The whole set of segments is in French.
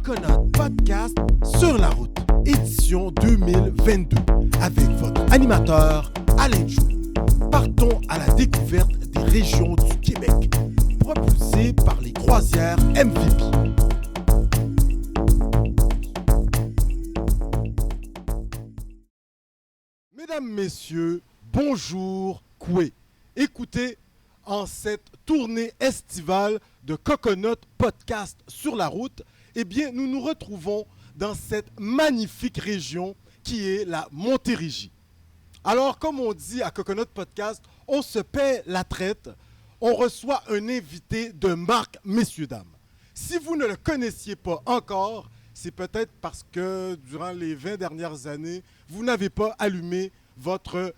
Coconut Podcast sur la route, édition 2022, avec votre animateur Alain Jou. Partons à la découverte des régions du Québec, propulsées par les croisières MVP. Mesdames, Messieurs, bonjour, Koué. Écoutez, en cette tournée estivale de Coconut Podcast sur la route, eh bien, nous nous retrouvons dans cette magnifique région qui est la Montérégie. Alors, comme on dit à Coconut Podcast, on se paie la traite, on reçoit un invité de marque, messieurs, dames. Si vous ne le connaissiez pas encore, c'est peut-être parce que durant les 20 dernières années, vous n'avez pas allumé votre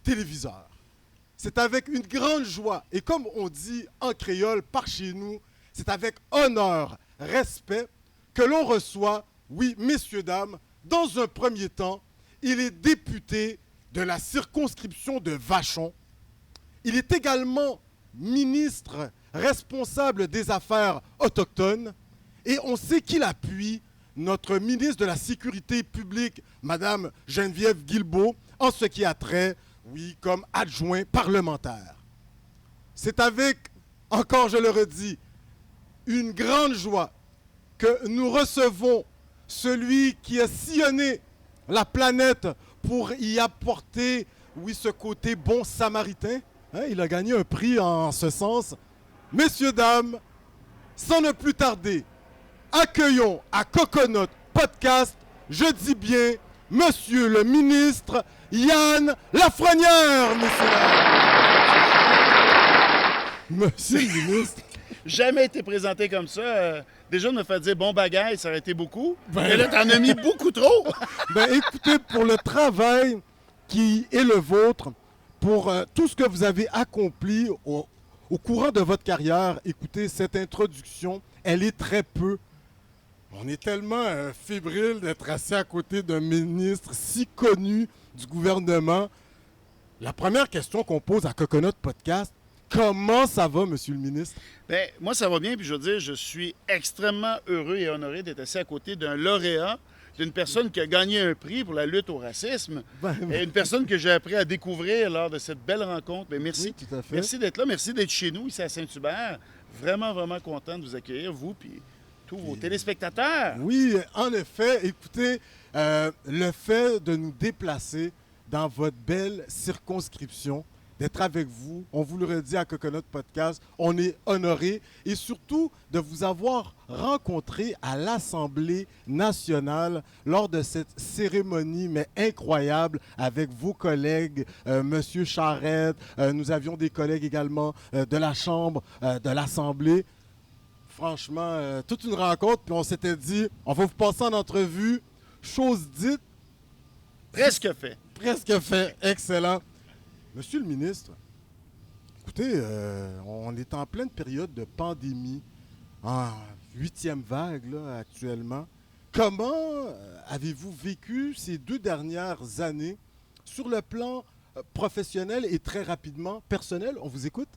téléviseur. C'est avec une grande joie, et comme on dit en créole par chez nous, c'est avec honneur, respect, que l'on reçoit, oui, messieurs, dames, dans un premier temps, il est député de la circonscription de Vachon. Il est également ministre responsable des Affaires autochtones, et on sait qu'il appuie notre ministre de la Sécurité publique, Madame Geneviève Guilbeault, en ce qui a trait, oui, comme adjoint parlementaire. C'est avec, encore je le redis, une grande joie que nous recevons celui qui a sillonné la planète pour y apporter, oui, ce côté bon samaritain. Hein, il a gagné un prix en ce sens. Messieurs, dames, sans ne plus tarder, accueillons à Coconut Podcast, je dis bien, Monsieur le ministre Yann Lafrenière, Monsieur le ministre. Jamais été présenté comme ça. Déjà, de me faire dire bon bagaille, ça aurait été beaucoup. Mais là, t'en as mis beaucoup trop. Écoutez, pour le travail qui est le vôtre, pour tout ce que vous avez accompli au courant de votre carrière, écoutez, cette introduction, elle est très peu. On est tellement fébrile d'être assis à côté d'un ministre si connu du gouvernement. La première question qu'on pose à Coconut Podcast, comment ça va, Monsieur le ministre? Bien, moi, ça va bien, puis je veux dire, je suis extrêmement heureux et honoré d'être assis à côté d'un lauréat, d'une personne qui a gagné un prix pour la lutte au racisme, et une personne que j'ai appris à découvrir lors de cette belle rencontre. Bien, merci. Oui, tout à fait. Merci d'être là, merci d'être chez nous, ici à Saint-Hubert. Vraiment, vraiment content de vous accueillir, vous, puis tous vos téléspectateurs. Oui, en effet, écoutez, le fait de nous déplacer dans votre belle circonscription, d'être avec vous, on vous le redit à Coconut Podcast, on est honoré et surtout de vous avoir rencontré à l'Assemblée nationale lors de cette cérémonie mais incroyable avec vos collègues, Monsieur Charette, nous avions des collègues également de la Chambre de l'Assemblée. Franchement, toute une rencontre, puis on s'était dit, on va vous passer en entrevue, chose dite. Presque fait. Presque fait, excellent. Monsieur le ministre, écoutez, on est en pleine période de pandémie, en 8e vague là, actuellement. Comment avez-vous vécu ces 2 dernières années sur le plan professionnel et très rapidement personnel? On vous écoute?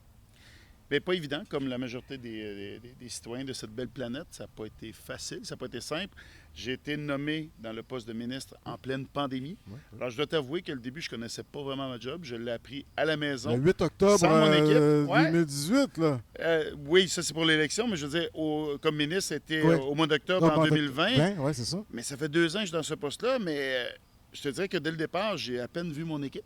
Bien, pas évident, comme la majorité des citoyens de cette belle planète. Ça n'a pas été facile, ça n'a pas été simple. J'ai été nommé dans le poste de ministre en pleine pandémie. Ouais. Alors, je dois t'avouer que le début, je ne connaissais pas vraiment ma job. Je l'ai appris à la maison. Le 8 octobre sans mon équipe. 2018, là. Oui, ça, c'est pour l'élection, mais je veux dire, comme ministre, c'était au mois d'octobre en 2020. Oui, c'est ça. Mais ça fait 2 ans que je suis dans ce poste-là, mais je te dirais que dès le départ, j'ai à peine vu mon équipe.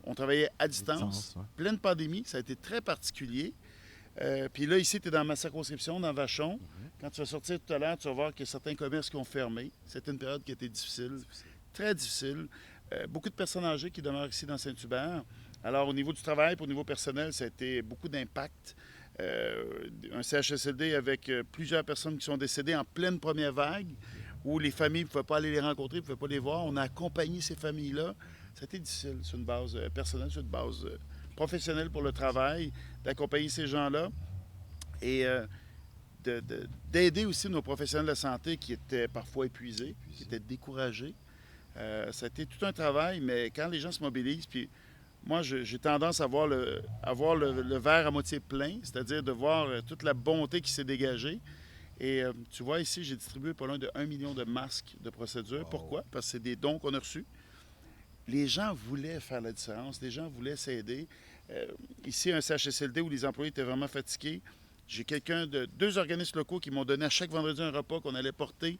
On travaillait à distance, pleine pandémie. Ça a été très particulier. Puis là, ici, tu es dans ma circonscription, dans Vachon. Quand tu vas sortir tout à l'heure, tu vas voir qu'il y a certains commerces qui ont fermé. C'était une période qui a été difficile, très difficile. Beaucoup de personnes âgées qui demeurent ici dans Saint-Hubert. Alors, au niveau du travail, puis au niveau personnel, ça a été beaucoup d'impact. Un CHSLD avec plusieurs personnes qui sont décédées en pleine première vague, où les familles ne pouvaient pas aller les rencontrer, ne pouvaient pas les voir. On a accompagné ces familles-là. Ça a été difficile sur une base personnelle, sur une base professionnelle pour le travail, d'accompagner ces gens-là et d'aider aussi nos professionnels de la santé qui étaient parfois épuisés, qui étaient découragés. Ça a été tout un travail, mais quand les gens se mobilisent, puis moi, j'ai tendance à voir le verre à moitié plein, c'est-à-dire de voir toute la bonté qui s'est dégagée. Et tu vois, ici, j'ai distribué pas loin de 1 million de masques de procédure. Wow. Pourquoi? Parce que c'est des dons qu'on a reçus. Les gens voulaient faire la différence. Les gens voulaient s'aider. Ici, un CHSLD où les employés étaient vraiment fatigués. J'ai deux organismes locaux qui m'ont donné à chaque vendredi un repas qu'on allait porter.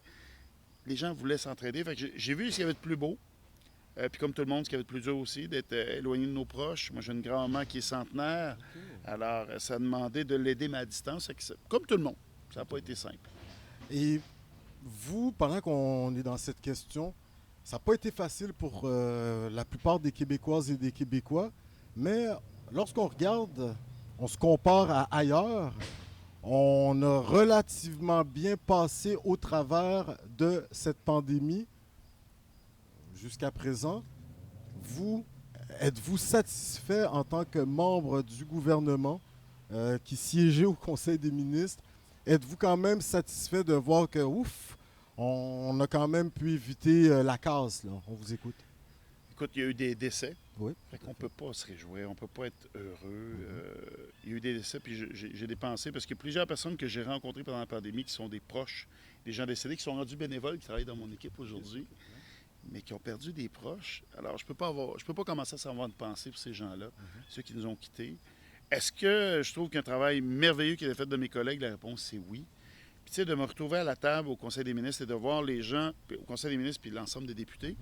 Les gens voulaient s'entraider. Fait que j'ai vu ce qu'il y avait de plus beau. Puis comme tout le monde, ce qu'il y avait de plus dur aussi, d'être éloigné de nos proches. Moi, j'ai une grand-maman qui est centenaire. Okay. Alors, ça a demandé de l'aider, mais à distance. Comme tout le monde. Ça n'a pas été simple. Et vous, pendant qu'on est dans cette question, ça n'a pas été facile pour la plupart des Québécoises et des Québécois, mais lorsqu'on regarde, on se compare à ailleurs, on a relativement bien passé au travers de cette pandémie jusqu'à présent. Êtes-vous satisfait en tant que membre du gouvernement qui siégeait au Conseil des ministres? Êtes-vous quand même satisfait de voir que, on a quand même pu éviter la casse, là? On vous écoute. Écoute, il y a eu des décès. Oui. Fait qu'on ne peut pas se réjouir, on ne peut pas être heureux. Il y a eu des décès, puis j'ai des pensées, parce qu'il y a plusieurs personnes que j'ai rencontrées pendant la pandémie qui sont des proches, des gens décédés, qui sont rendus bénévoles, qui travaillent dans mon équipe aujourd'hui, mais qui ont perdu des proches. Alors, je peux pas commencer à savoir une pensée pour ces gens-là, ceux qui nous ont quittés. Est-ce que je trouve qu'un travail merveilleux qui a été fait de mes collègues? La réponse, c'est oui. Puis, tu sais, de me retrouver à la table au Conseil des ministres et de voir les gens, au Conseil des ministres puis l'ensemble des députés,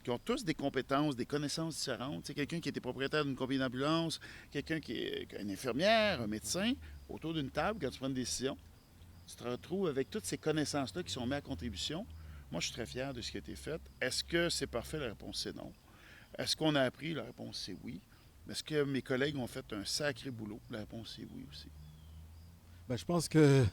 qui ont tous des compétences, des connaissances différentes. Tu sais, quelqu'un qui était propriétaire d'une compagnie d'ambulance, quelqu'un qui est une infirmière, un médecin, autour d'une table, quand tu prends une décision, tu te retrouves avec toutes ces connaissances-là qui sont mises à contribution. Moi, je suis très fier de ce qui a été fait. Est-ce que c'est parfait? La réponse, c'est non. Est-ce qu'on a appris? La réponse, c'est oui. Est-ce que mes collègues ont fait un sacré boulot? La réponse, c'est oui aussi. Bien, je pense que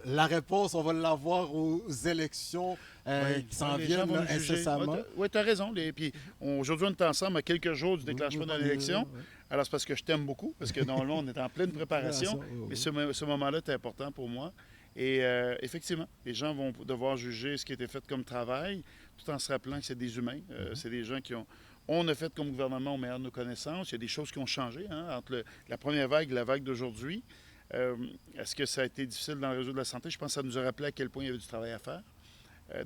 la réponse, on va l'avoir aux élections qui s'en viennent incessamment. Oui, tu as raison. Puis aujourd'hui, on est ensemble à quelques jours du déclenchement de l'élection. Alors, c'est parce que je t'aime beaucoup, parce que normalement, on est en pleine préparation. Mais ce moment-là est important pour moi. Et effectivement, les gens vont devoir juger ce qui a été fait comme travail, tout en se rappelant que c'est des humains. C'est des gens qui ont... On a fait comme gouvernement au meilleur de nos connaissances. Il y a des choses qui ont changé entre la première vague et la vague d'aujourd'hui. Est-ce que ça a été difficile dans le réseau de la santé? Je pense que ça nous a rappelé à quel point il y avait du travail à faire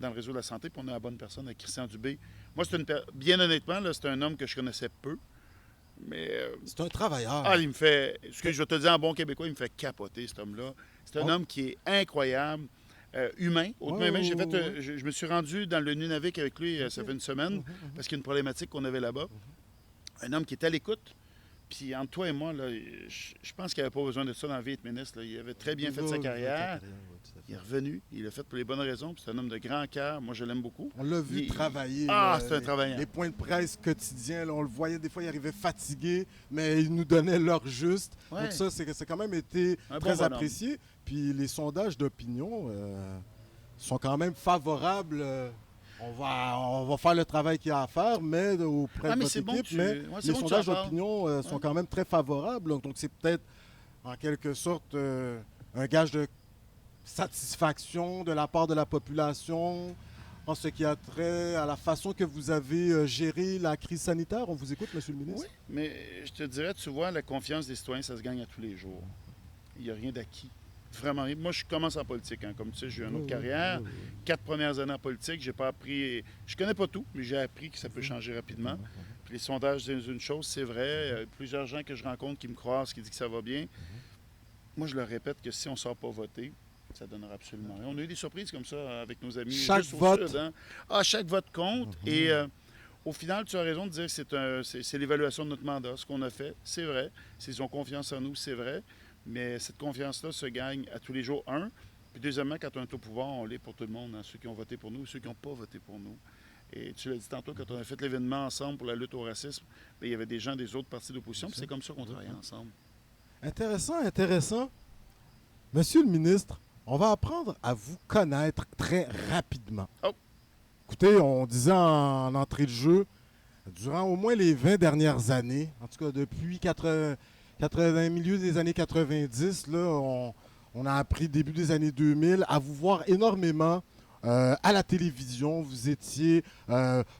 dans le réseau de la santé. Puis on a la bonne personne, avec Christian Dubé. Moi, bien honnêtement, là, c'est un homme que je connaissais peu. Mais c'est un travailleur. Il me fait... Ce que je vais te dire en bon québécois, il me fait capoter, cet homme-là. C'est un homme qui est incroyable. Humain, hautement humain. Je me suis rendu dans le Nunavik avec lui ça fait une semaine parce qu'il y a une problématique qu'on avait là-bas. Un homme qui est à l'écoute. Puis entre toi et moi, là, je pense qu'il n'avait pas besoin de ça dans la vie d'être ministre. Là. Il avait très bien fait sa carrière. Il est revenu. Il l'a fait pour les bonnes raisons. C'est un homme de grand cœur. Moi, je l'aime beaucoup. On l'a vu travailler. C'est un travaillant. Les points de presse quotidiens, là, on le voyait. Des fois, il arrivait fatigué, mais il nous donnait l'heure juste. Ouais. Donc ça, c'est quand même été très apprécié. Puis les sondages d'opinion sont quand même favorables. On va faire le travail qu'il y a à faire, mais auprès de votre équipe. Mais les sondages d'opinion sont quand même très favorables. Donc c'est peut-être, en quelque sorte, un gage de satisfaction de la part de la population en ce qui a trait à la façon que vous avez géré la crise sanitaire. On vous écoute, M. le ministre. Oui, mais je te dirais, tu vois, la confiance des citoyens, ça se gagne à tous les jours. Il n'y a rien d'acquis. Vraiment rien. Moi, je commence en politique. Comme tu sais, j'ai eu une autre carrière. 4 premières années en politique, j'ai pas appris... Je connais pas tout, mais j'ai appris que ça peut changer rapidement. Puis les sondages disent une chose, c'est vrai. Plusieurs gens que je rencontre qui me croisent, qui disent que ça va bien. Moi, je leur répète que si on ne sort pas voter, ça ne donnera absolument rien. On a eu des surprises comme ça avec nos amis. Chaque vote. Sud, chaque vote compte. Et au final, tu as raison de dire que c'est l'évaluation de notre mandat. Ce qu'on a fait, c'est vrai. S'ils ont confiance en nous, c'est vrai. Mais cette confiance-là se gagne à tous les jours, un. Puis deuxièmement, quand on est au pouvoir, on l'est pour tout le monde, ceux qui ont voté pour nous et ceux qui n'ont pas voté pour nous. Et tu l'as dit tantôt, quand on a fait l'événement ensemble pour la lutte au racisme, bien, il y avait des gens des autres partis d'opposition, puis c'est comme ça qu'on travaillait ensemble. Intéressant. Monsieur le ministre, on va apprendre à vous connaître très rapidement. Écoutez, on disait en entrée de jeu, durant au moins les 20 dernières années, en tout cas depuis 80 milieu des années 90, là, on a appris début des années 2000 à vous voir énormément à la télévision. Vous étiez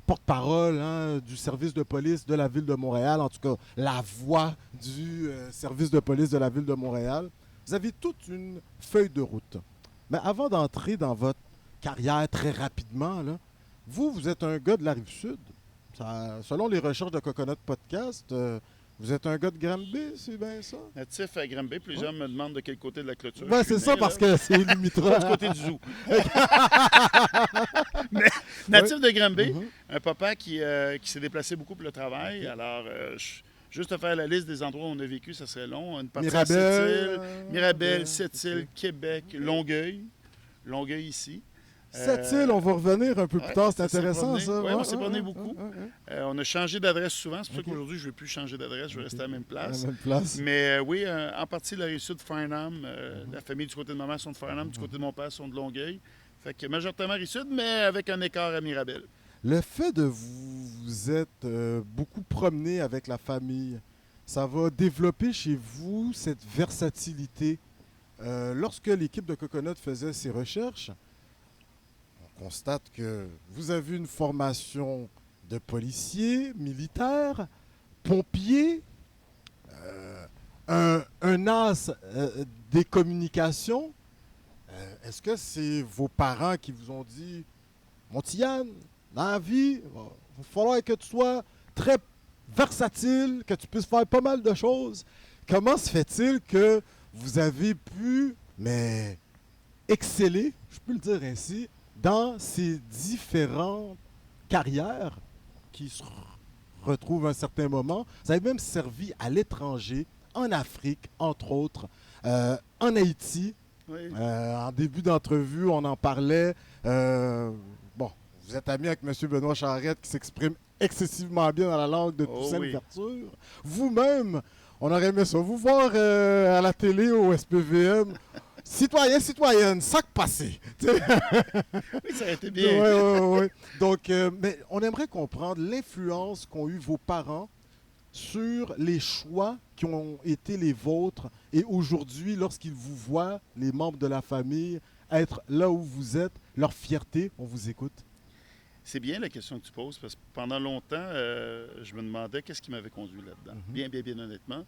porte-parole du service de police de la Ville de Montréal, en tout cas la voix du service de police de la Ville de Montréal. Vous avez toute une feuille de route. Mais avant d'entrer dans votre carrière très rapidement, là, vous êtes un gars de la Rive-Sud. Selon les recherches de Coconut Podcast, vous êtes un gars de Granby, c'est bien ça? Natif à Granby, plusieurs me demandent de quel côté de la clôture. Ben, c'est ça, parce que c'est limitrophe. Du côté du zoo. Mais, natif de Granby, un papa qui s'est déplacé beaucoup pour le travail. Alors, juste à faire la liste des endroits où on a vécu, ça serait long. Une partie Mirabel, Sept-Îles, Québec, Longueuil. Longueuil ici. Sept-Îles, on va revenir un peu plus tard, c'est intéressant ça. Oui, on s'est promené beaucoup. On a changé d'adresse souvent, c'est pour ça qu'aujourd'hui, je ne veux plus changer d'adresse, je vais rester à la même place. Mais oui, en partie, la Rive-Sud de Farnham, la famille du côté de ma mère sont de Farnham, du côté de mon père sont de Longueuil. Fait que majoritairement Rive-Sud, mais avec un écart à Mirabel. Le fait de vous être beaucoup promené avec la famille, ça va développer chez vous cette versatilité. Lorsque l'équipe de Coconut faisait ses recherches, on constate que vous avez une formation de policier, militaire, pompier, un as des communications. Est-ce que c'est vos parents qui vous ont dit « Mon Tiane, dans la vie, il va falloir que tu sois très versatile, que tu puisses faire pas mal de choses. » Comment se fait-il que vous avez pu, exceller, je peux le dire ainsi, dans ces différentes carrières qui se retrouvent à un certain moment? Vous avez même servi à l'étranger, en Afrique, entre autres, en Haïti. Oui. En début d'entrevue, on en parlait. Vous êtes ami avec M. Benoît Charette qui s'exprime excessivement bien dans la langue de Toussaint Louverture. Vous-même, on aurait aimé ça vous voir à la télé au SPVM. Citoyen, citoyenne, sac passé. Oui, ça a été bien. Oui. Donc, mais on aimerait comprendre l'influence qu'ont eu vos parents sur les choix qui ont été les vôtres et aujourd'hui, lorsqu'ils vous voient, les membres de la famille, être là où vous êtes, leur fierté, on vous écoute. C'est bien la question que tu poses parce que pendant longtemps, je me demandais qu'est-ce qui m'avait conduit là-dedans. Bien honnêtement.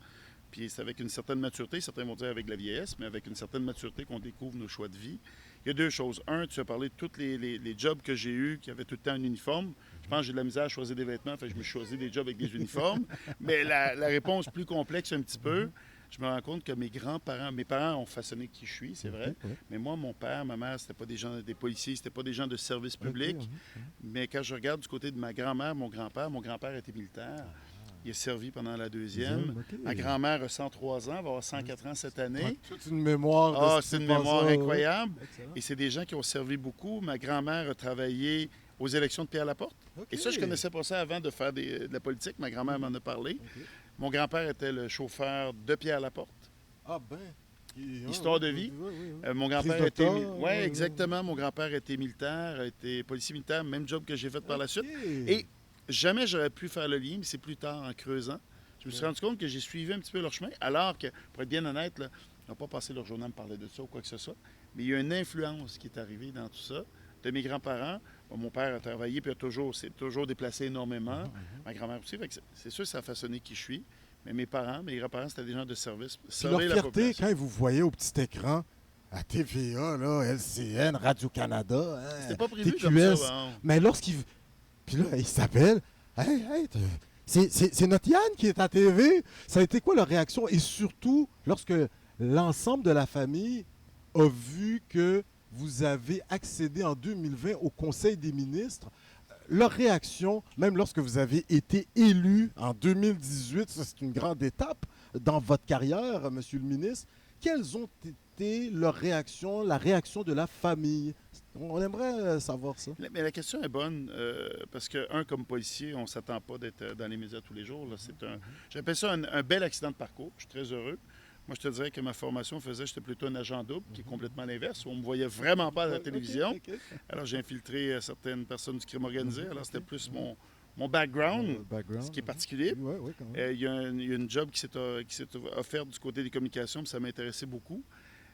Puis c'est avec une certaine maturité, certains vont dire avec la vieillesse, mais avec une certaine maturité qu'on découvre nos choix de vie. Il y a deux choses. Un, tu as parlé de tous les jobs que j'ai eus qui avaient tout le temps un uniforme. Je pense que j'ai de la misère à choisir des vêtements, fait que je me choisis des jobs avec des uniformes. Mais la réponse plus complexe un petit peu, je me rends compte que mes parents ont façonné qui je suis, c'est vrai. Mais moi, mon père, ma mère, c'était pas des policiers, c'était pas des gens de service public. Mais quand je regarde du côté de ma grand-mère, mon grand-père était militaire. Il a servi pendant la deuxième. Ma grand-mère a 103 ans, va avoir 104 ans cette année. C'est une mémoire. C'est une mémoire incroyable. Et c'est des gens qui ont servi beaucoup. Ma grand-mère a travaillé aux élections de Pierre-Laporte. Et ça, je ne connaissais pas ça avant de faire de la politique. Ma grand-mère m'en a parlé. Mon grand-père était le chauffeur de Pierre-Laporte. Ah ben. Histoire de vie. Mon grand-père était... Oui, exactement. Mon grand-père était militaire, était policier militaire, même job que j'ai fait par la suite. Et jamais j'aurais pu faire le lien, mais c'est plus tard, en creusant. Je me suis rendu compte que j'ai suivi un petit peu leur chemin, alors que, pour être bien honnête, là, ils n'ont pas passé leur journée à me parler de ça ou quoi que ce soit. Mais il y a une influence qui est arrivée dans tout ça. De mes grands-parents, mon père a travaillé puis s'est toujours déplacé énormément. Ma grand-mère aussi. C'est sûr que ça a façonné qui je suis. Mais mes grands-parents, c'était des gens de service. Leur fierté, quand ils vous voyaient au petit écran, à TVA, là, LCN, Radio-Canada, c'était pas prévu TQS, comme ça. Mais lorsqu'ils... Puis là, ils s'appellent. Hey, c'est notre Yann qui est à TV. Ça a été quoi leur réaction? Et surtout, lorsque l'ensemble de la famille a vu que vous avez accédé en 2020 au Conseil des ministres, leur réaction, même lorsque vous avez été élu en 2018, ça c'est une grande étape dans votre carrière, monsieur le ministre, quelles ont été leurs réactions, la réaction de la famille? On aimerait savoir ça. Mais la question est bonne parce que, comme policier, on ne s'attend pas d'être dans les médias tous les jours. J'appelle ça un bel accident de parcours. Je suis très heureux. Moi, je te dirais que ma formation faisait, j'étais plutôt un agent double, qui est complètement l'inverse. On ne me voyait vraiment pas à la télévision. Alors, j'ai infiltré certaines personnes du crime organisé. Alors, c'était plus mon background, ce qui est particulier. Il y a une job qui s'est offerte du côté des communications, puis ça m'intéressait beaucoup.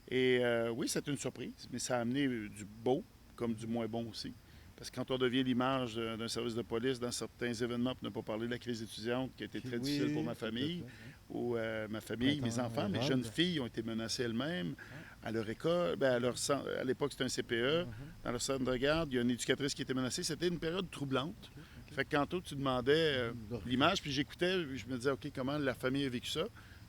Et oui, c'est une surprise, mais ça a amené du beau comme du moins bon aussi. Parce que quand on devient l'image d'un service de police dans certains événements, pour ne pas parler de la crise étudiante qui a été très difficile pour ma famille, ou mes enfants, mes jeunes filles ont été menacées elles-mêmes. à leur école, à leur centre, à l'époque c'était un CPE, dans leur centre de garde, il y a une éducatrice qui était menacée. C'était une période troublante. Fait que quand tu demandais l'image, puis j'écoutais, je me disais, OK, comment la famille a vécu ça?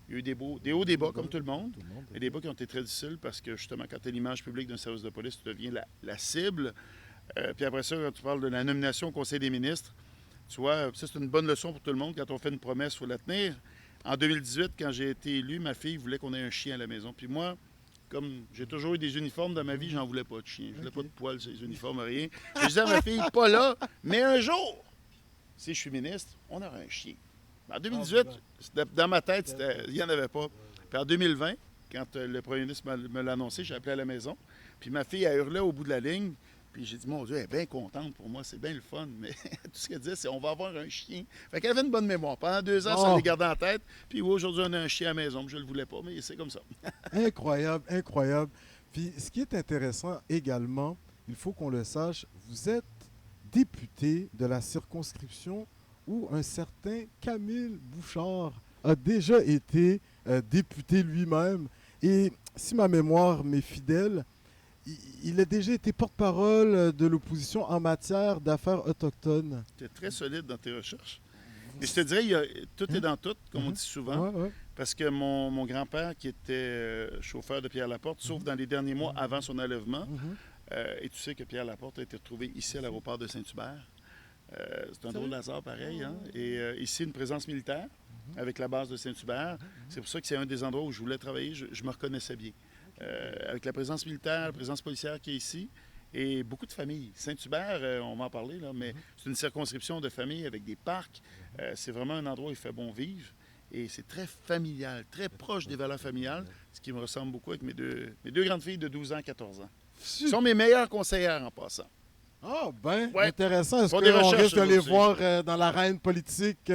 Il y a eu des hauts, des bas, comme tout le monde. Et des bas qui ont été très difficiles parce que, justement, quand tu as l'image publique d'un service de police, tu deviens la cible. Puis après ça, quand tu parles de la nomination au Conseil des ministres, tu vois, ça, c'est une bonne leçon pour tout le monde. Quand on fait une promesse, il faut la tenir. En 2018, quand j'ai été élu, ma fille voulait qu'on ait un chien à la maison. Puis moi, comme j'ai toujours eu des uniformes dans ma vie, j'en voulais pas de chien. Je voulais pas de poils sur les uniformes, rien. Je disais à ma fille, pas là, mais un jour, si je suis ministre, on aura un chien. En 2018, dans ma tête, il n'y en avait pas. Puis en 2020, quand le premier ministre me l'a annoncé, j'ai appelé à la maison. Puis ma fille a hurlé au bout de la ligne. Puis j'ai dit, mon Dieu, elle est bien contente pour moi, c'est bien le fun. Mais tout ce qu'elle disait, c'est on va avoir un chien. Fait qu'elle avait une bonne mémoire. Pendant 2 ans, ça les gardait en tête. Puis oui, aujourd'hui, on a un chien à la maison. Je ne le voulais pas, mais c'est comme ça. Incroyable, incroyable. Puis ce qui est intéressant également, il faut qu'on le sache, vous êtes député de la circonscription où un certain Camille Bouchard a déjà été député lui-même. Et si ma mémoire m'est fidèle, il a déjà été porte-parole de l'opposition en matière d'affaires autochtones. Tu es très solide dans tes recherches. Et je te dirais, tout est dans tout, comme on dit souvent. Ouais. Parce que mon grand-père, qui était chauffeur de Pierre Laporte, sauf dans les derniers mois avant son enlèvement, et tu sais que Pierre Laporte a été retrouvé ici à l'aéroport de Saint-Hubert. C'est un drôle d'hasard pareil. Hein? Et ici, une présence militaire avec la base de Saint-Hubert. C'est pour ça que c'est un des endroits où je voulais travailler. Je me reconnaissais bien. Avec la présence militaire, la présence policière qui est ici, et beaucoup de familles. Saint-Hubert, on va en parler, là, mais c'est une circonscription de familles avec des parcs. C'est vraiment un endroit où il fait bon vivre. Et c'est très familial, très proche des valeurs familiales, ce qui me ressemble beaucoup avec mes deux grandes filles de 12 ans et 14 ans. Qui sont mes meilleures conseillères en passant. Ah, intéressant. Est-ce qu'on risque de les voir dans l'arène politique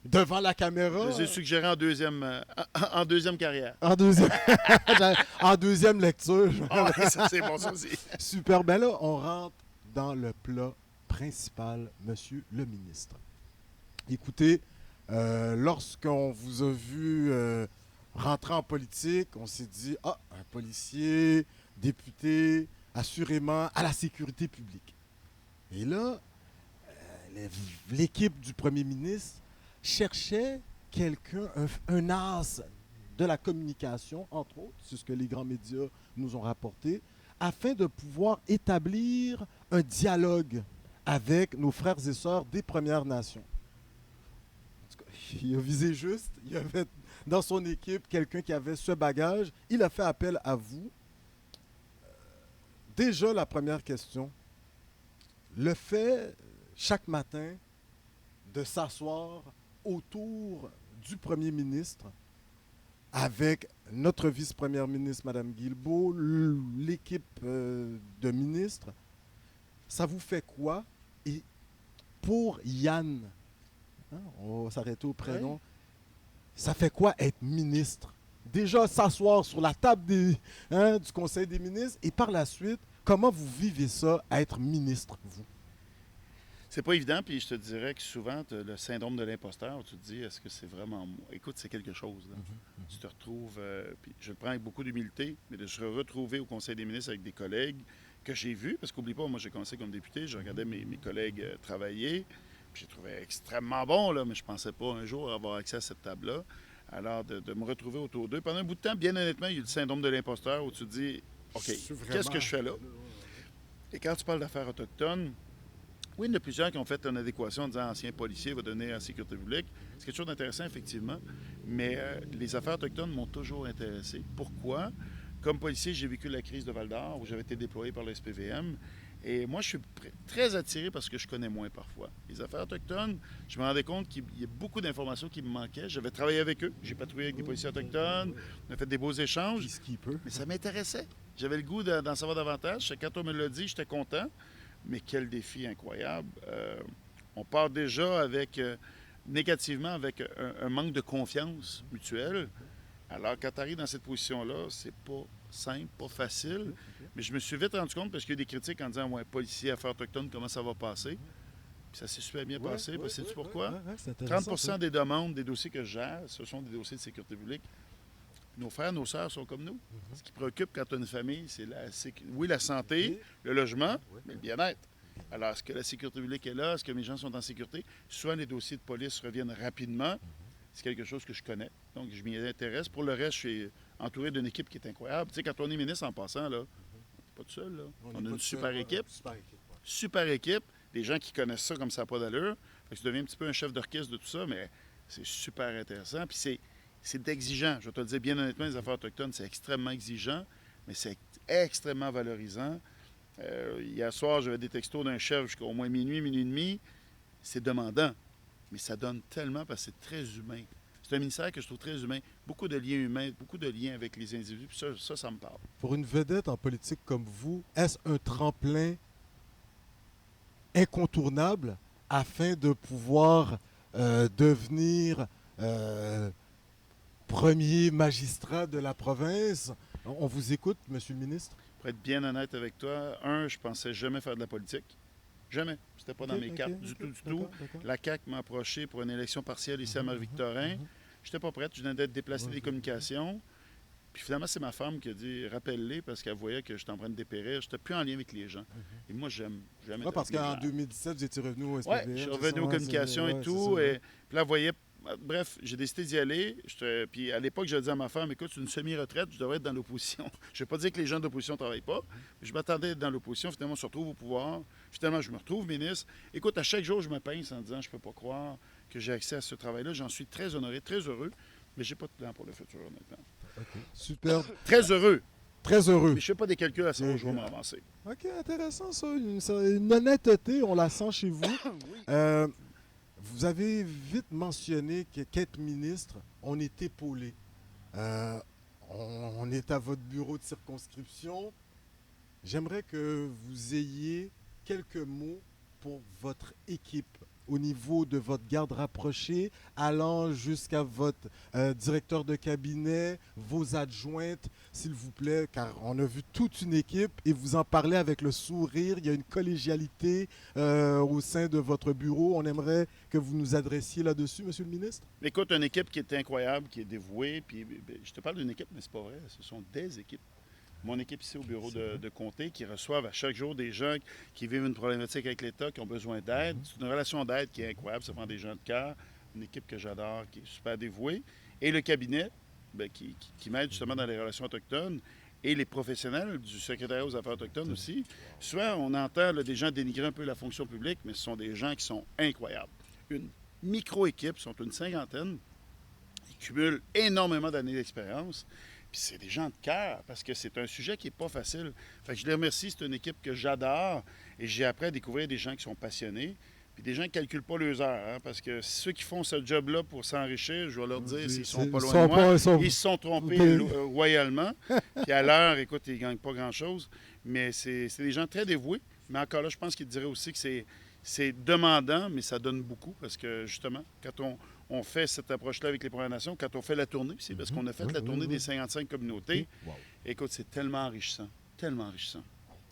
devant la caméra? Je les ai suggérés en deuxième carrière. En deuxième, en deuxième lecture. Ça, c'est bon, ça aussi. Super. Ben là, on rentre dans le plat principal, monsieur le ministre. Écoutez, lorsqu'on vous a vu rentrer en politique, on s'est dit, un policier, député, assurément à la sécurité publique. Et là, l'équipe du premier ministre cherchait quelqu'un, un as de la communication, entre autres, c'est ce que les grands médias nous ont rapporté, afin de pouvoir établir un dialogue avec nos frères et sœurs des Premières Nations. Il a visé juste, il y avait dans son équipe quelqu'un qui avait ce bagage, il a fait appel à vous. Déjà, la première question, le fait, chaque matin, de s'asseoir autour du premier ministre avec notre vice-première ministre, Mme Guilbeault, l'équipe de ministres, ça vous fait quoi? Et pour Yann, on va s'arrêter au prénom, ça fait quoi être ministre? Déjà s'asseoir sur la table du Conseil des ministres et par la suite, comment vous vivez ça, être ministre, vous? C'est pas évident, puis je te dirais que souvent, tu as le syndrome de l'imposteur où tu te dis, est-ce que c'est vraiment moi? Écoute, c'est quelque chose. Là. Tu te retrouves, puis je le prends avec beaucoup d'humilité, mais de se retrouver au Conseil des ministres avec des collègues que j'ai vus, parce qu'oublie pas, moi j'ai commencé comme député, je regardais mes collègues travailler, puis j'ai trouvé extrêmement bon, là, mais je pensais pas un jour avoir accès à cette table-là. Alors, de me retrouver autour d'eux. Pendant un bout de temps, bien honnêtement, il y a eu le syndrome de l'imposteur où tu te dis, OK, qu'est-ce que je fais là? Et quand tu parles d'affaires autochtones, oui, il y en a plusieurs qui ont fait une adéquation en disant ancien policier va donner à la sécurité publique. C'est quelque chose d'intéressant, effectivement. Mais les affaires autochtones m'ont toujours intéressé. Pourquoi? Comme policier, j'ai vécu la crise de Val-d'Or où j'avais été déployé par le SPVM. Et moi, je suis très attiré parce que je connais moins parfois. Les affaires autochtones, je me rendais compte qu'il y a beaucoup d'informations qui me manquaient. J'avais travaillé avec eux. J'ai patrouillé avec des policiers autochtones. On a fait des beaux échanges. Mais ça m'intéressait. J'avais le goût d'en savoir davantage. Quand on me l'a dit, j'étais content. Mais quel défi incroyable. On part déjà négativement avec un manque de confiance mutuelle. Alors, quand tu arrives dans cette position-là, c'est pas simple, pas facile. Mais je me suis vite rendu compte parce qu'il y a eu des critiques en disant, ouais, policier, affaires autochtones, comment ça va passer? Puis ça s'est super bien passé. Sais-tu pourquoi? 30 des demandes, des dossiers que je gère, ce sont des dossiers de sécurité publique. nos frères, nos sœurs sont comme nous. Ce qui préoccupe quand tu as une famille, c'est la santé, le logement, mais le bien-être. Alors, est-ce que la sécurité publique est là? Est-ce que mes gens sont en sécurité? Souvent, les dossiers de police reviennent rapidement. C'est quelque chose que je connais. Donc, je m'y intéresse. Pour le reste, je suis entouré d'une équipe qui est incroyable. Tu sais, quand on est ministre en passant, là, on n'est pas tout seul. Là. On a une super équipe. Super équipe. Des gens qui connaissent ça comme ça n'a pas d'allure. Fait que tu deviens un petit peu un chef d'orchestre de tout ça, mais c'est super intéressant. Puis c'est exigeant. Je vais te le dire bien honnêtement, les affaires autochtones, c'est extrêmement exigeant, mais c'est extrêmement valorisant. Hier soir, j'avais des textos d'un chef jusqu'à au moins minuit, minuit et demi. C'est demandant, mais ça donne tellement parce que c'est très humain. C'est un ministère que je trouve très humain. Beaucoup de liens humains, beaucoup de liens avec les individus. Puis ça me parle. Pour une vedette en politique comme vous, est-ce un tremplin incontournable afin de pouvoir devenir premier magistrat de la province? On vous écoute, Monsieur le ministre. Pour être bien honnête avec toi, je pensais jamais faire de la politique. Jamais. C'était pas dans mes cartes du tout. D'accord. La CAQ m'a approché pour une élection partielle ici à Marie-Victorin. Je n'étais pas prête. Je venais d'être déplacé des communications. Puis finalement, c'est ma femme qui a dit « Rappelle-les » parce qu'elle voyait que j'étais en train de dépérir. Je n'étais plus en lien avec les gens. Et moi, j'aime être parce qu'en 2017, j'étais revenu au SPVM. Oui, je suis revenu aux communications et tout. Et puis là, elle voyait... Bref, j'ai décidé d'y aller. Puis à l'époque, j'ai dit à ma femme, écoute, c'est une semi-retraite, je devrais être dans l'opposition. Je ne vais pas dire que les gens d'opposition ne travaillent pas, mais je m'attendais à être dans l'opposition. Finalement, on se retrouve au pouvoir. Finalement, je me retrouve ministre. Écoute, à chaque jour, je me pince en disant, je ne peux pas croire que j'ai accès à ce travail-là. J'en suis très honoré, très heureux, mais je n'ai pas de plan pour le futur, honnêtement. OK, super. Très heureux. Très heureux. Mais je ne fais pas des calculs à savoir où je vais m'avancer. OK, intéressant ça. Une honnêteté, on la sent chez vous. Oui. Vous avez vite mentionné qu'être ministre, on est épaulé. On est à votre bureau de circonscription. J'aimerais que vous ayez quelques mots pour votre équipe au niveau de votre garde rapprochée, allant jusqu'à votre directeur de cabinet, vos adjointes, s'il vous plaît, car on a vu toute une équipe et vous en parlez avec le sourire. Il y a une collégialité au sein de votre bureau. On aimerait que vous nous adressiez là-dessus, Monsieur le ministre. Écoute, une équipe qui est incroyable, qui est dévouée. Puis, je te parle d'une équipe, mais c'est pas vrai. Ce sont des équipes. Mon équipe ici au bureau de comté qui reçoivent à chaque jour des gens qui vivent une problématique avec l'État, qui ont besoin d'aide. C'est une relation d'aide qui est incroyable. Ça prend des gens de cœur. Une équipe que j'adore, qui est super dévouée. Et le cabinet, qui m'aide justement dans les relations autochtones. Et les professionnels du secrétariat aux affaires autochtones aussi. Souvent, on entend des gens dénigrer un peu la fonction publique, mais ce sont des gens qui sont incroyables. Une micro-équipe, sont une cinquantaine. Ils cumulent énormément d'années d'expérience. Puis c'est des gens de cœur, parce que c'est un sujet qui n'est pas facile. Fait que je les remercie, c'est une équipe que j'adore, et j'ai appris à découvrir des gens qui sont passionnés, puis des gens qui ne calculent pas leurs heures, hein, parce que ceux qui font ce job-là pour s'enrichir, je vais leur dire, s'ils ne sont pas loin de moi, ils se sont trompés royalement, puis à l'heure, écoute, ils ne gagnent pas grand-chose, mais c'est des gens très dévoués, mais encore là, je pense qu'ils diraient aussi que c'est demandant, mais ça donne beaucoup, parce que justement, quand on fait cette approche-là avec les Premières Nations, quand on fait la tournée, c'est parce qu'on a fait la tournée des 55 communautés. Wow. Écoute, c'est tellement enrichissant, tellement enrichissant.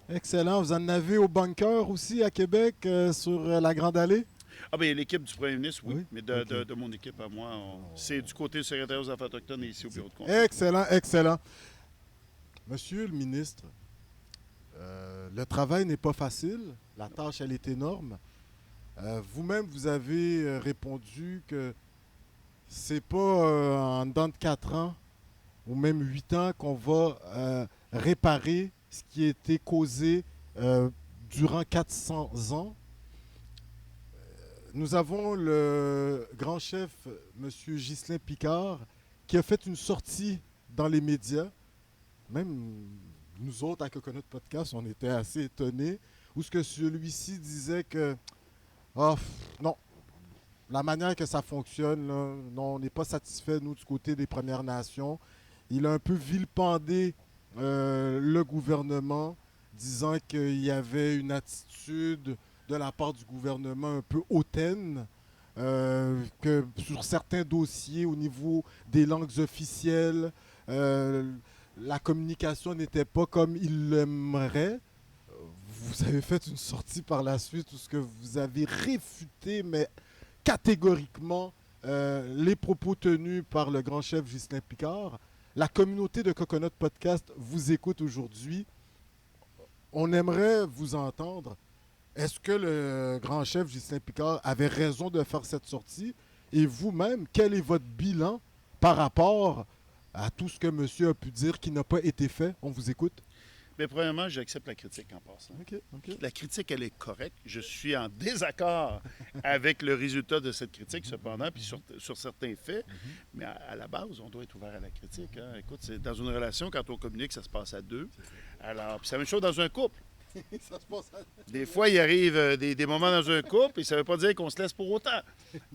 Excellent. Vous en avez au bunker aussi à Québec, sur la Grande Allée? Ah bien, l'équipe du premier ministre, oui, mais de mon équipe à moi, c'est du côté du secrétaire aux Affaires autochtones et ici au bureau de conseil. Excellent, excellent. Monsieur le ministre, le travail n'est pas facile, la tâche, elle est énorme. Vous-même, vous avez répondu que c'est pas en dedans de 4 ans ou même 8 ans qu'on va réparer ce qui a été causé durant 400 ans. Nous avons le grand chef, M. Ghislain Picard, qui a fait une sortie dans les médias. Même nous autres, à Coconut Podcast, on était assez étonnés, où ce que celui-ci disait que non, la manière que ça fonctionne, là, non, on n'est pas satisfait, nous, du côté des Premières Nations. Il a un peu vilipendé le gouvernement, disant qu'il y avait une attitude de la part du gouvernement un peu hautaine, que sur certains dossiers au niveau des langues officielles, la communication n'était pas comme il l'aimerait. Vous avez fait une sortie par la suite où ce que vous avez réfuté, mais catégoriquement, les propos tenus par le grand chef Ghislain Picard. la communauté de Coconut Podcast vous écoute aujourd'hui. On aimerait vous entendre. Est-ce que le grand chef Ghislain Picard avait raison de faire cette sortie? Et vous-même, quel est votre bilan par rapport à tout ce que monsieur a pu dire qui n'a pas été fait? On vous écoute. Bien, premièrement, j'accepte la critique en passant. OK. La critique, elle est correcte. Je suis en désaccord avec le résultat de cette critique, cependant, puis sur certains faits. Mais à la base, on doit être ouvert à la critique. Hein. Écoute, c'est dans une relation, quand on communique, ça se passe à deux. Alors, puis c'est la même chose dans un couple. Ça se passe Des fois, il arrive des moments dans un couple et ça ne veut pas dire qu'on se laisse pour autant.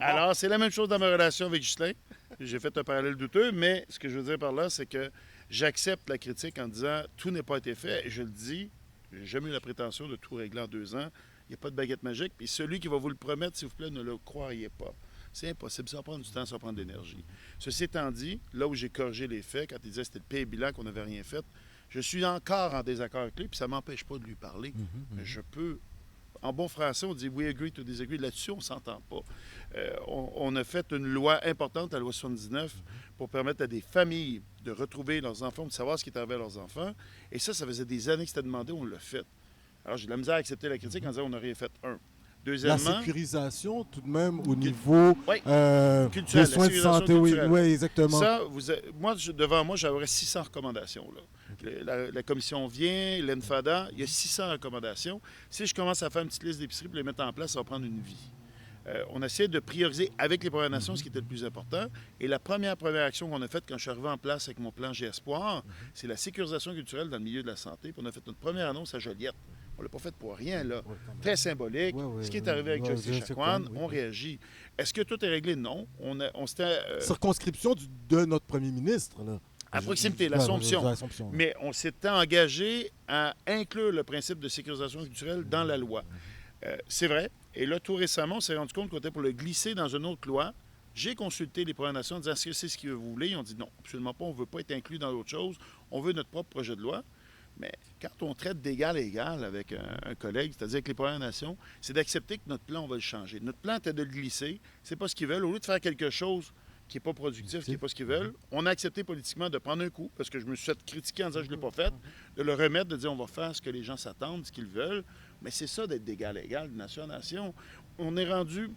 Alors, c'est la même chose dans ma relation avec Ghislain. J'ai fait un parallèle douteux, mais ce que je veux dire par là, c'est que j'accepte la critique en disant tout n'a pas été fait. Et je le dis, j'ai jamais eu la prétention de tout régler en 2 ans. Il n'y a pas de baguette magique. Puis celui qui va vous le promettre, s'il vous plaît, ne le croyez pas. C'est impossible. Ça va prendre du temps, ça va prendre de l'énergie. Ceci étant dit, là où j'ai corrigé les faits, quand il disait que c'était le pays bilan, qu'on n'avait rien fait, je suis encore en désaccord avec lui, puis ça ne m'empêche pas de lui parler. Mais je peux. En bon français, on dit we agree to disagree. Là-dessus, on ne s'entend pas. On a fait une loi importante, la loi 79, pour permettre à des familles de retrouver leurs enfants, de savoir ce qui est arrivé à leurs enfants. Et ça faisait des années que c'était demandé, on l'a fait. Alors, j'ai de la misère à accepter la critique en disant on n'a rien fait. Deuxièmement, la sécurisation, tout de même, au niveau culturel, des soins de santé. Oui, exactement. Ça, devant moi, j'aurais 600 recommandations. Là. La commission vient, l'ENFADA, il y a 600 recommandations. Si je commence à faire une petite liste d'épiceries pour les mettre en place, ça va prendre une vie. On essaie de prioriser avec les Premières Nations ce qui était le plus important. Et la première action qu'on a faite quand je suis arrivé en place avec mon plan G-Espoir, c'est la sécurisation culturelle dans le milieu de la santé. Puis on a fait notre première annonce à Joliette. On ne l'a pas fait pour rien, là. Très symbolique. Ce qui est arrivé avec José Chacoan, on réagit. Est-ce que tout est réglé? Non. On s'était... Circonscription de notre premier ministre, là. À proximité, l'Assomption. Mais on s'était engagé à inclure le principe de sécurisation culturelle dans la loi. C'est vrai. Et là, tout récemment, on s'est rendu compte qu'on était pour le glisser dans une autre loi. J'ai consulté les Premières Nations en disant est-ce que c'est ce que vous voulez? Ils ont dit non, absolument pas. On ne veut pas être inclus dans l'autre chose. On veut notre propre projet de loi. Mais quand on traite d'égal à égal avec un collègue, c'est-à-dire avec les Premières Nations, c'est d'accepter que notre plan, on va le changer. Notre plan était de le glisser. C'est pas ce qu'ils veulent. Au lieu de faire quelque chose qui n'est pas productif, qui n'est pas ce qu'ils veulent, on a accepté politiquement de prendre un coup, parce que je me suis fait critiquer en disant que je ne l'ai pas fait, de le remettre, de dire on va faire ce que les gens s'attendent, ce qu'ils veulent. Mais c'est ça d'être d'égal à égal, de nation à nation. On est rendu,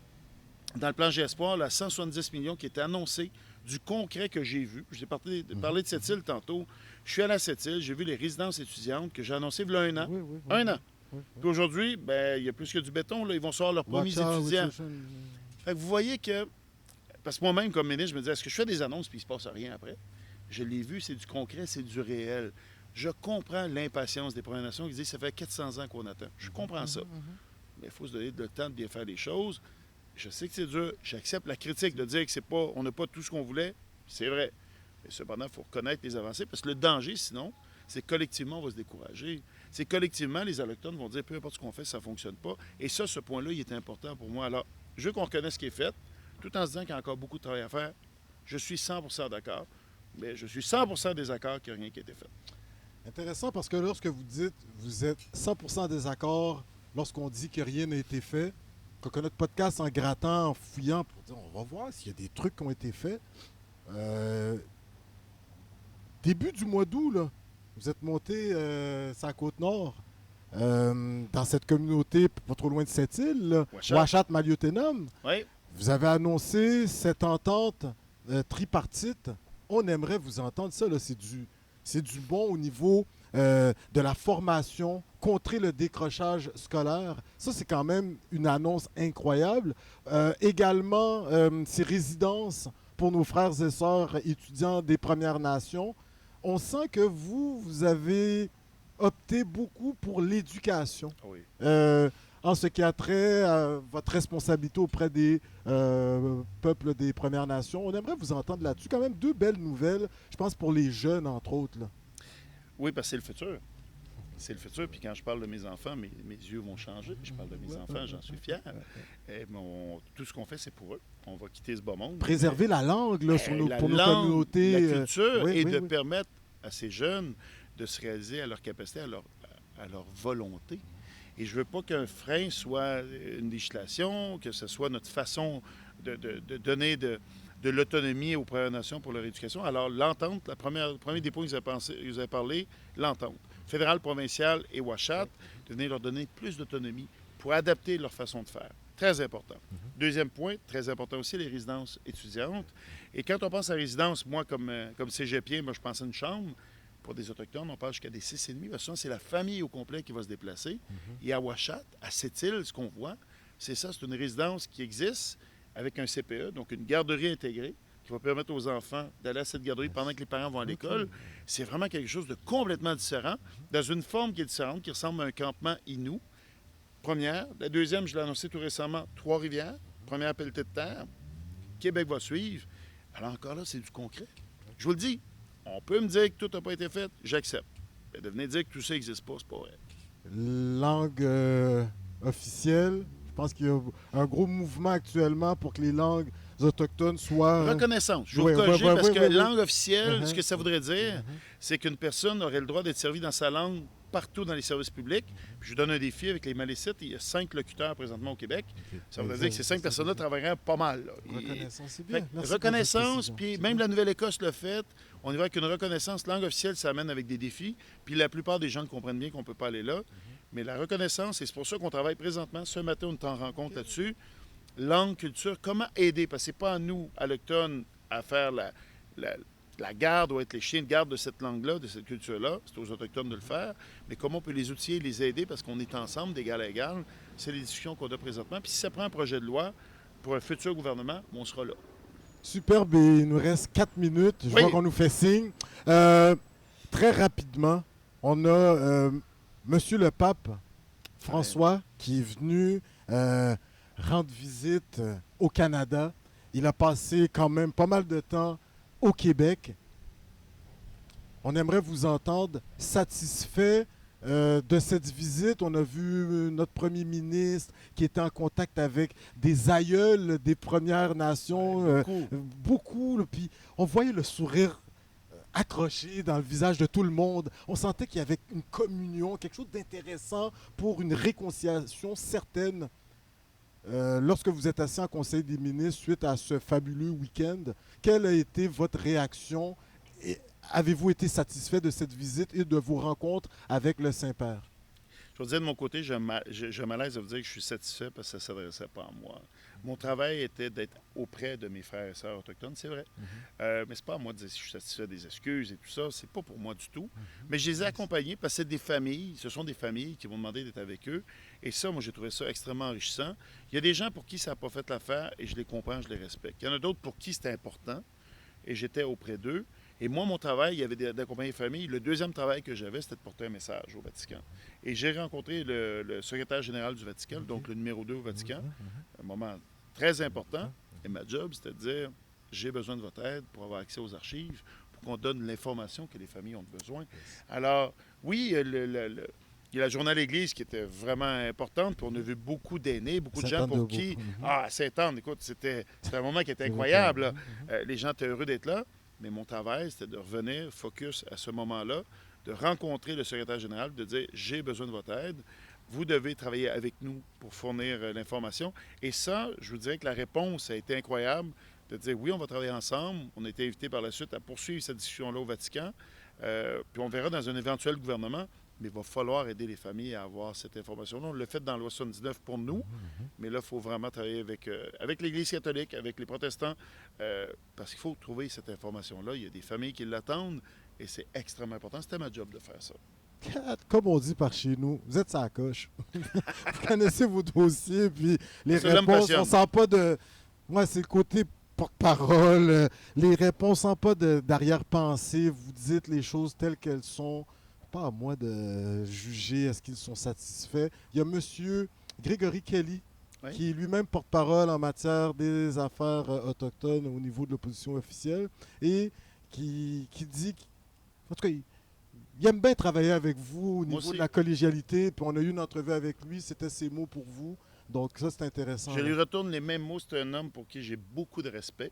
dans le plan G-Espoir, à 170 millions qui étaient annoncés, du concret que j'ai vu. Je t'ai parlé de cette île tantôt. Je suis allé à cette île, j'ai vu les résidences étudiantes que j'ai annoncées il y a un an. Un an. Puis aujourd'hui, il y a plus que du béton. Là, ils vont sortir leurs premiers étudiants. Fait que vous voyez que... Parce que moi-même, comme ministre, je me disais, est-ce que je fais des annonces puis il ne se passe rien après? Je l'ai vu, c'est du concret, c'est du réel. Je comprends l'impatience des Premières Nations qui disent ça fait 400 ans qu'on attend. Je comprends ça. Mais il faut se donner le temps de bien faire les choses. Je sais que c'est dur. J'accepte la critique de dire que c'est pas, on n'a pas tout ce qu'on voulait. C'est vrai. Mais cependant, il faut reconnaître les avancées parce que le danger, sinon, c'est que collectivement, on va se décourager. C'est collectivement, les Autochtones vont dire peu importe ce qu'on fait, ça ne fonctionne pas. Et ça, ce point-là, il est important pour moi. Alors, je veux qu'on reconnaisse ce qui est fait, tout en se disant qu'il y a encore beaucoup de travail à faire. Je suis 100% d'accord, mais je suis 100% désaccord qu'il n'y a rien qui a été fait. Intéressant parce que lorsque vous dites vous êtes 100% désaccord lorsqu'on dit que rien n'a été fait, Coconut Podcast en grattant, en fouillant pour dire on va voir s'il y a des trucs qui ont été faits. Début du mois d'août, là, vous êtes monté sur la Côte-Nord, dans cette communauté pas trop loin de cette île, Ouachat-Maliotenam. Oui. Vous avez annoncé cette entente tripartite. On aimerait vous entendre. Ça, là, c'est du bon au niveau de la formation, contrer le décrochage scolaire. Ça, c'est quand même une annonce incroyable. Également, ces résidences pour nos frères et sœurs étudiants des Premières Nations. On sent que vous avez opté beaucoup pour l'éducation. Oui. En ce qui a trait à votre responsabilité auprès des peuples des Premières Nations. On aimerait vous entendre là-dessus. Quand même, 2 belles nouvelles, je pense, pour les jeunes, entre autres. Là. Oui, parce que c'est le futur. C'est le futur. Puis quand je parle de mes enfants, mes yeux vont changer. Je parle de mes enfants, j'en suis fier. Et tout ce qu'on fait, c'est pour eux. On va quitter ce beau monde. Préserver la langue là, pour nos communautés. La culture et de permettre à ces jeunes de se réaliser à leur capacité, à leur volonté. Et je ne veux pas qu'un frein soit une législation, que ce soit notre façon de donner de l'autonomie aux Premières Nations pour leur éducation. Alors, l'entente, le premier des points ils avaient parlé, l'entente. Fédérale, provinciale et Ouachat, de venir leur donner plus d'autonomie pour adapter leur façon de faire. Très important. Deuxième point, très important aussi, les résidences étudiantes. Et quand on pense à résidence, moi, comme cégepien, moi, je pense à une chambre. Pour des Autochtones, on parle jusqu'à des 6,5. Parce que c'est la famille au complet qui va se déplacer. Et à Ouachat, à Sept-Îles, ce qu'on voit, c'est ça, c'est une résidence qui existe avec un CPE, donc une garderie intégrée, qui va permettre aux enfants d'aller à cette garderie pendant que les parents vont à l'école. C'est vraiment quelque chose de complètement différent, dans une forme qui est différente, qui ressemble à un campement Innu. Première. La deuxième, je l'ai annoncé tout récemment, Trois-Rivières. Première pelletée de terre. Québec va suivre. Alors encore là, c'est du concret. Je vous le dis, on peut me dire que tout n'a pas été fait, j'accepte. Mais de venir dire que tout ça n'existe pas, c'est pas vrai. Langue officielle, je pense qu'il y a un gros mouvement actuellement pour que les langues autochtones soient... Reconnaissance. Je vais vous corriger parce que langue officielle, ce que ça voudrait dire, Uh-huh. c'est qu'une personne aurait le droit d'être servie dans sa langue partout dans les services publics. Puis je vous donne un défi avec les Malécites. Il y a 5 locuteurs présentement au Québec. Ok. Ça voudrait dire que ces 5 personnes-là travailleraient pas mal. Là. Reconnaissance, c'est Fait bien. que Merci reconnaissance, pour votre puis précision. même la Nouvelle-Écosse l'a fait. On y va avec une reconnaissance. Langue officielle, ça amène avec des défis. Puis la plupart des gens comprennent bien qu'on ne peut pas aller là. Mais la reconnaissance, et c'est pour ça qu'on travaille présentement. Ce matin, on est en rencontre là-dessus. Langue, culture, comment aider? Parce que ce n'est pas à nous, à l'Automne, à faire la garde ou être les chiens de garde de cette langue-là, de cette culture-là. C'est aux Autochtones de le faire. Mais comment on peut les outiller, les aider, parce qu'on est ensemble, d'égal à égal. C'est les discussions qu'on a présentement. Puis si ça prend un projet de loi pour un futur gouvernement, on sera là. Superbe, et il nous reste 4 minutes. Je Oui. vois qu'on nous fait signe. Très rapidement, on a Monsieur le Pape François qui est venu rendre visite au Canada. Il a passé quand même pas mal de temps au Québec. On aimerait vous entendre satisfait de cette visite. On a vu notre premier ministre qui était en contact avec des aïeuls des Premières Nations. Beaucoup. Là, puis on voyait le sourire accroché dans le visage de tout le monde. On sentait qu'il y avait une communion, quelque chose d'intéressant pour une réconciliation certaine. Lorsque vous êtes assis en Conseil des ministres suite à ce fabuleux week-end, quelle a été votre réaction? Et avez-vous été satisfait de cette visite et de vos rencontres avec le Saint-Père? Je veux dire, de mon côté, je malaise à vous dire que je suis satisfait parce que ça ne s'adressait pas à moi. Mon travail était d'être auprès de mes frères et sœurs autochtones, c'est vrai. Mais c'est pas à moi de dire si je suis satisfait des excuses et tout ça. C'est pas pour moi du tout. Mais je les ai accompagnés parce que c'est des familles. Ce sont des familles qui m'ont demandé d'être avec eux. Et ça, moi, j'ai trouvé ça extrêmement enrichissant. Il y a des gens pour qui ça n'a pas fait l'affaire et je les comprends, je les respecte. Il y en a d'autres pour qui c'était important et j'étais auprès d'eux. Et moi, mon travail, il y avait d'accompagner les familles. Le deuxième travail que j'avais, c'était de porter un message au Vatican. Et j'ai rencontré le secrétaire général du Vatican, donc le numéro 2 au Vatican, un moment très important. Et ma job, c'était de dire, j'ai besoin de votre aide pour avoir accès aux archives, pour qu'on donne l'information que les familles ont besoin. Alors, oui, il y a la journée à l'Église qui était vraiment importante, puis on a vu beaucoup d'aînés, beaucoup de gens pour qui... Ah, à Saint-Anne, écoute, c'était un moment qui était incroyable. Les gens étaient heureux d'être là. Mais mon travail, c'était de revenir focus à ce moment-là, de rencontrer le secrétaire général, de dire « J'ai besoin de votre aide. Vous devez travailler avec nous pour fournir l'information. » Et ça, je vous dirais que la réponse a été incroyable, de dire « Oui, on va travailler ensemble. » On a été invités par la suite à poursuivre cette discussion-là au Vatican. Puis on verra dans un éventuel gouvernement, mais il va falloir aider les familles à avoir cette information-là. On l'a fait dans la loi 79 pour nous, mais là, il faut vraiment travailler avec l'Église catholique, avec les protestants, parce qu'il faut trouver cette information-là. Il y a des familles qui l'attendent et c'est extrêmement important. C'était ma job de faire ça. Comme on dit par chez nous, vous êtes sa coche. Vous connaissez vos dossiers, puis les Ça, ça me réponses, passionne. on sent pas de... Moi, c'est le côté porte-parole. Les réponses, on sent pas d'arrière-pensée. Vous dites les choses telles qu'elles sont. Pas à moi de juger est-ce qu'ils sont satisfaits. Il y a M. Grégory Kelly, Oui. qui est lui-même porte-parole en matière des affaires autochtones au niveau de l'opposition officielle, et qui dit, en tout cas, il aime bien travailler avec vous au Moi niveau aussi. de la collégialité, puis on a eu une entrevue avec lui, c'était ses mots pour vous. Donc ça, c'est intéressant. Je lui retourne les mêmes mots. C'est un homme pour qui j'ai beaucoup de respect.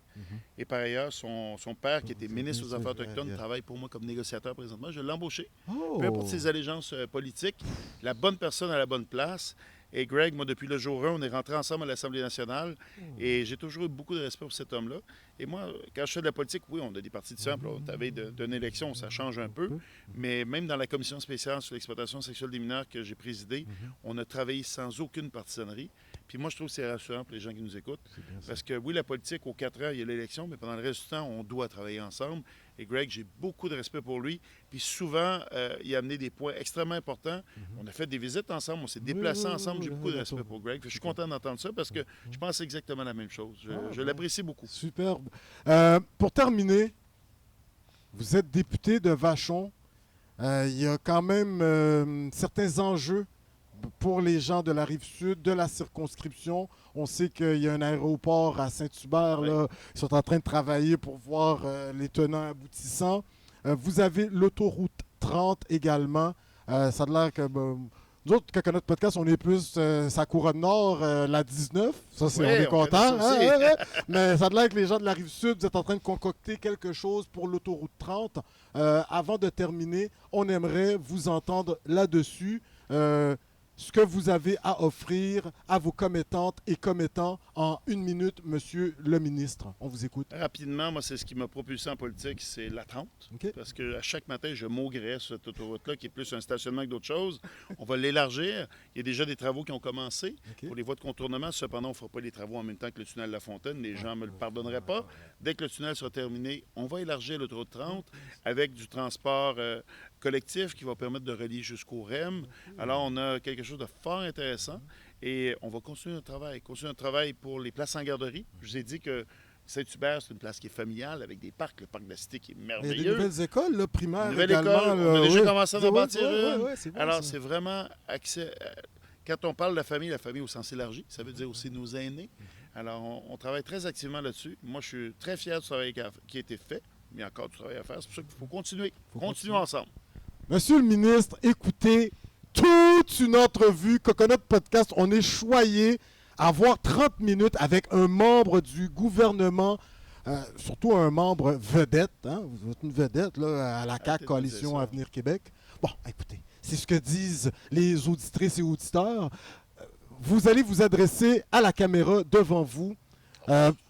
Et par ailleurs, son père, qui était ministre aux Affaires autochtones, travaille pour moi comme négociateur présentement. Je l'ai embauché. Oh! Peu importe ses allégeances politiques, la bonne personne à la bonne place. Et Greg, moi, depuis le jour 1, on est rentrés ensemble à l'Assemblée nationale et j'ai toujours eu beaucoup de respect pour cet homme-là. Et moi, quand je fais de la politique, oui, on a des partis de simple. On avait d'une élection, ça change un peu. Mais même dans la commission spéciale sur l'exploitation sexuelle des mineurs que j'ai présidée, on a travaillé sans aucune partisanerie. Puis moi, je trouve que c'est rassurant pour les gens qui nous écoutent. Parce que oui, la politique, aux 4 ans, il y a l'élection, mais pendant le reste du temps, on doit travailler ensemble. Et Greg, j'ai beaucoup de respect pour lui. Puis souvent, il a amené des points extrêmement importants. On a fait des visites ensemble, on s'est déplacés ensemble. J'ai beaucoup de respect pour Greg. Je suis content d'entendre ça parce que je pense exactement la même chose. Je l'apprécie beaucoup. Superbe. Pour terminer, vous êtes député de Vachon. Il y a quand même certains enjeux pour les gens de la Rive-Sud, de la circonscription. On sait qu'il y a un aéroport à Saint-Hubert. Oui. Là. Ils sont en train de travailler pour voir les tenants aboutissants. Vous avez l'autoroute 30 également. Ça a l'air que... nous autres, Coconut Podcast, on est plus sa couronne nord, la 19. Ça, Oui, on est content. connaît ça aussi. Mais ça a l'air que les gens de la Rive-Sud, vous êtes en train de concocter quelque chose pour l'autoroute 30. Avant de terminer, on aimerait vous entendre là-dessus. Ce que vous avez à offrir à vos commettantes et commettants en 1 minute, monsieur le ministre. On vous écoute. Rapidement, moi, c'est ce qui m'a propulsé en politique, c'est la 30. OK. Parce qu'à chaque matin, je maugrais sur cette autoroute-là, qui est plus un stationnement que d'autres choses. On va l'élargir. Il y a déjà des travaux qui ont commencé. OK. Pour les voies de contournement, cependant, on ne fera pas les travaux en même temps que le tunnel La Fontaine. Les gens ne me le pardonneraient pas. Dès que le tunnel sera terminé, on va élargir l'autoroute 30 avec du transport collectif qui va permettre de relier jusqu'au REM. Alors, on a quelque chose de fort intéressant et on va continuer notre travail. Continuer notre travail pour les places en garderie. Je vous ai dit que Saint-Hubert, c'est une place qui est familiale avec des parcs. Le parc de la Cité qui est Il y a merveilleux. des nouvelles écoles, là, primaires Nouvelle également. école, là, on a déjà oui. commencé à en Oui, bâtir oui, une. oui, c'est bon, Alors, ça. c'est vraiment accès. Quand on parle de la famille au sens élargi, ça veut dire aussi nos aînés. Alors, on travaille très activement là-dessus. Moi, je suis très fier du travail qui a été fait. Il y a encore du travail à faire. C'est pour ça qu'il faut continuer. Continuons ensemble. Monsieur le ministre, écoutez toute une entrevue. Coconut Podcast, on est choyé à avoir 30 minutes avec un membre du gouvernement, surtout un membre vedette. Hein? Vous êtes une vedette là, à la CAQ, Coalition Avenir Québec. Bon, écoutez, c'est ce que disent les auditrices et auditeurs. Vous allez vous adresser à la caméra devant vous.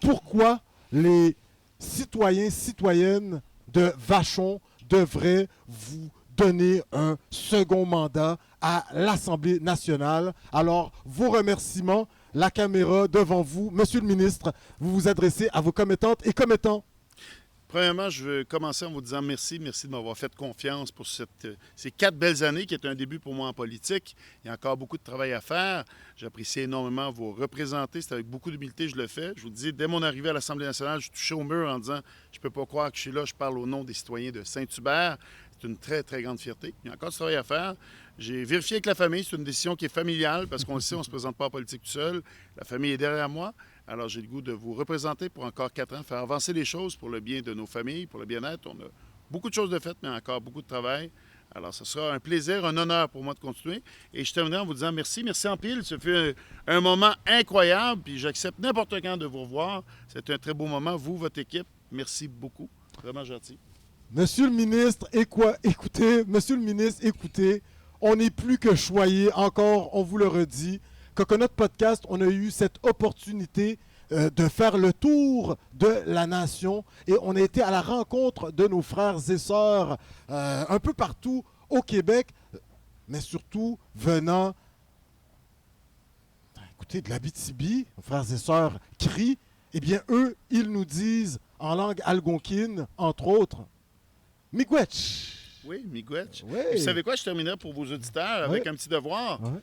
Pourquoi les citoyens, citoyennes de Vachon devraient vous donner un second mandat à l'Assemblée nationale. Alors, vos remerciements, la caméra devant vous. Monsieur le ministre, vous vous adressez à vos commettantes et commettants. Premièrement, je veux commencer en vous disant merci. Merci de m'avoir fait confiance pour ces 4 belles années qui est un début pour moi en politique. Il y a encore beaucoup de travail à faire. J'apprécie énormément vous représenter. C'est avec beaucoup d'humilité que je le fais. Je vous dis, dès mon arrivée à l'Assemblée nationale, je touchais au mur en disant « Je ne peux pas croire que je suis là. Je parle au nom des citoyens de Saint-Hubert. » C'est une très, très grande fierté. Il y a encore du travail à faire. J'ai vérifié avec la famille. C'est une décision qui est familiale parce qu'on le sait, on ne se présente pas en politique tout seul. La famille est derrière moi. Alors, j'ai le goût de vous représenter pour encore 4 ans, faire avancer les choses pour le bien de nos familles, pour le bien-être. On a beaucoup de choses de faites, mais encore beaucoup de travail. Alors, ce sera un plaisir, un honneur pour moi de continuer. Et je terminerai en vous disant merci. Merci en pile. Ce fut un moment incroyable. Puis j'accepte n'importe quand de vous revoir. C'est un très beau moment. Vous, votre équipe, merci beaucoup. Vraiment gentil. Monsieur le ministre, écoutez, on n'est plus que choyé. Encore, on vous le redit. Coconut Podcast, on a eu cette opportunité de faire le tour de la nation et on a été à la rencontre de nos frères et sœurs un peu partout au Québec, mais surtout venant, écoutez, de l'Abitibi, nos frères et sœurs crient, eh bien eux, ils nous disent en langue algonquine, entre autres, Miigwech. Oui, Miigwech. Oui. Vous savez quoi? Je terminerai pour vos auditeurs avec un petit devoir. Ouais.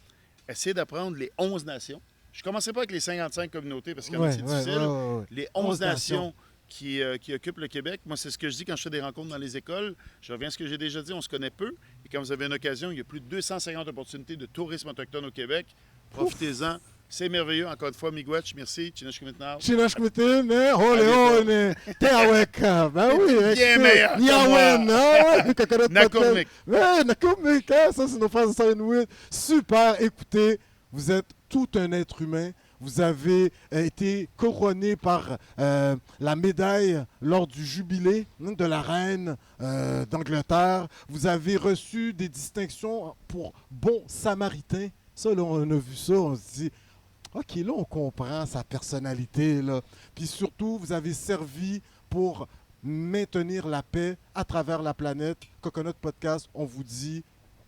Essayez d'apprendre les 11 nations. Je ne commencerai pas avec les 55 communautés parce que c'est difficile. Ouais. Les 11 nations qui occupent le Québec. Moi, c'est ce que je dis quand je fais des rencontres dans les écoles. Je reviens à ce que j'ai déjà dit, on se connaît peu. Et quand vous avez une occasion, il y a plus de 250 opportunités de tourisme autochtone au Québec. Profitez-en. C'est merveilleux. Encore une fois, Miigwech, merci. Chinashkumitnao. Chinashkumitin, Holeone, Teaweka. Ben oui, bien meilleur que Niawen, moi. Nakurmik. Ouais, Nakurmik, ça c'est nos frères et sœurs Inuit. Super, écoutez, vous êtes tout un être humain. Vous avez été couronné par la médaille lors du jubilé de la reine d'Angleterre. Vous avez reçu des distinctions pour bon samaritain. Ça, là, on a vu ça, on se dit, OK, là, on comprend sa personnalité, là. Puis surtout, vous avez servi pour maintenir la paix à travers la planète. Coconut Podcast, on vous dit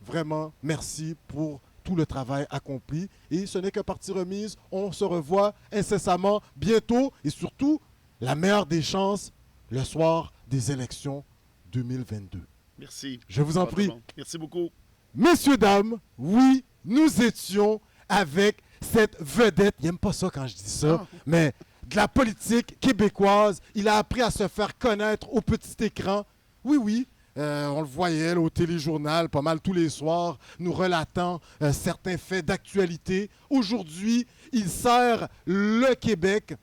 vraiment merci pour tout le travail accompli. Et ce n'est que partie remise. On se revoit incessamment bientôt. Et surtout, la meilleure des chances, le soir des élections 2022. Merci. Je vous en prie. Merci beaucoup. Messieurs, dames, oui, nous étions avec cette vedette. Il n'aime pas ça quand je dis ça, mais de la politique québécoise. Il a appris à se faire connaître au petit écran. Oui, oui. On le voyait là, au téléjournal pas mal tous les soirs, nous relatant certains faits d'actualité. Aujourd'hui, il sert le Québec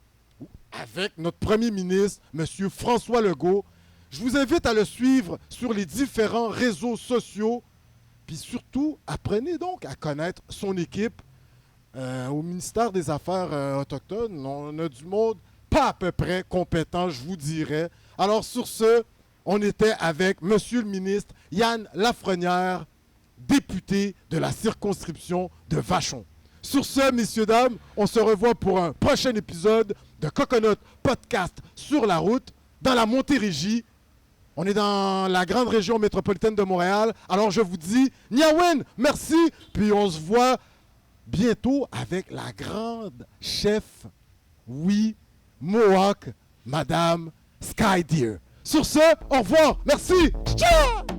avec notre premier ministre, M. François Legault. Je vous invite à le suivre sur les différents réseaux sociaux. Puis surtout, apprenez donc à connaître son équipe. Au ministère des Affaires autochtones, on a du monde pas à peu près compétent, je vous dirais. Alors sur ce, on était avec Monsieur le ministre Yann Lafrenière, député de la circonscription de Vachon. Sur ce, messieurs, dames, on se revoit pour un prochain épisode de Coconut Podcast sur la route, dans la Montérégie. On est dans la grande région métropolitaine de Montréal. Alors je vous dis, Niawen, merci, puis on se voit bientôt avec la grande chef, oui, Mohawk, Madame Sky Deer. Sur ce, au revoir, merci. Ciao!